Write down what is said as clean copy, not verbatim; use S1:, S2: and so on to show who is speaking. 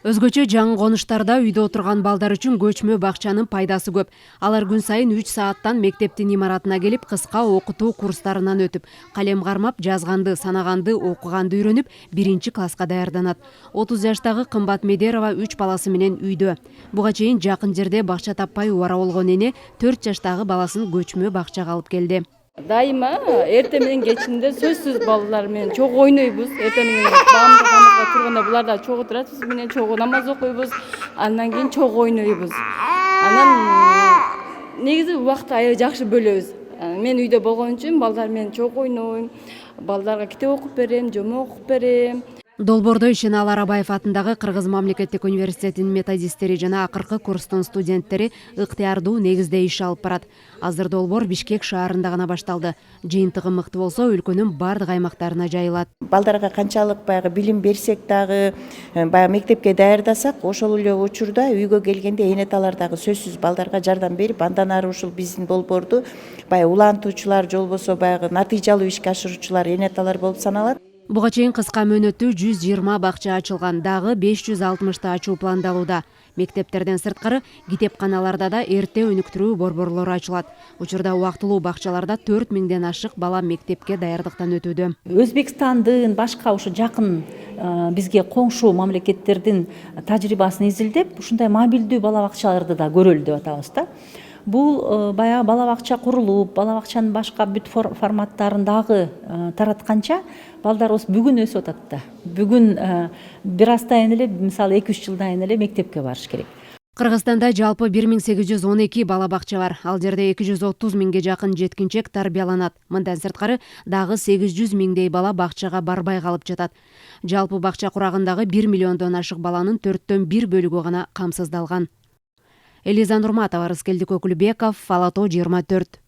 S1: Өзгөчө жаңы конуштарда үйдө отурган балдар үчүн көчмө бакчанын пайдасы көп. Алар күн сайын 3 сааттан мектептин имаратына келип, кыска окутуу курстарынан өтүп, калем кармап, жазганды, санаганды, окуганды үйрөнүп, 1-класска даярданат. 30 жаштагы Кымбат Медерова 3 баласы менен үйдө. Буга чейин жакын жерде бакча таппай убара болгон эне 4 жаштагы баласын көчмө бакчага алып келди.
S2: Дайыма эрте менен кечинде сөзсүз балдар менен чогуу ойнойбуз. Эрте менен баамызга турганда булар да чогуу турат, биз менен чогуу намаз окуйбуз. Андан кийин чогуу ойнойбуз. Анан негизи убакытты аябай жакшы бөлөбүз. Мен үйдө болгон үчүн балдар менен чогуу ойнойм. Балдарга китеп окуп берем, жомо окуп берем.
S1: Долбоордо Ишенал Арабаев атындагы Кыргыз мамлекеттик университетинин методисттери жана акыркы курстун студенттери ыктыярдуу негизде иш алып барат. Азыр долбоор Бишкек шаарында гана башталды. Жыйынтыгы мыкты болсо, өлкөнүн бардык аймактарына жайылат.
S3: Балдарга канчалык баягы билим берсек дагы, баягы мектепке даярдасак, ошол эле учурда үйгө келгенде энеталар дагы сөзсүз балдарга жардам берип, андан ары ушул биздин долбоорду баягы улантуучулар, же болбосо баягы натыйжалуу ишке ашыруучулар энеталар болуп саналат.
S1: Буга чейин кыска мөөнөттүү 120 бакча ачылган, дагы 560 ачуу пландалууда. Мектептерден сырткары китепканаларда да эрте өнүктүрүү борборлору ачылат. Учурда убактылуу бакчаларда 4000ден ашык бала мектепке даярдыктан өтүүдө.
S4: Өзбекстандын башка ушу жакын бизге коңшу мамлекеттердин тажрыйбасын изилдеп, ушундай мобилдүү бала бакчаларды да көрөлү деп атабыз да. Бул баягы бала бакча курулуп, бала бакчанын башка бүт форматтарын дагы таратканча балдар бүгүн өсүп атат да. Бүгүн бир азтайын эле, мисалы 2-3 жылдан эле мектепке барыш керек.
S1: Кыргызстанда жалпы 1812 бала бакча бар. Ал жерде 230 миңге жакын жеткинчек тарбияланат. Мындан сырткары дагы 800 миңдей бала бакчага барбай калып жатат. Жалпы бакча курагындагы 1 миллиондон ашык баланын 4/1 бөлүгү гана камсыздалган. Элиза Нурматова, Рыскелди Көкүлбеков, Ала Тоо 24.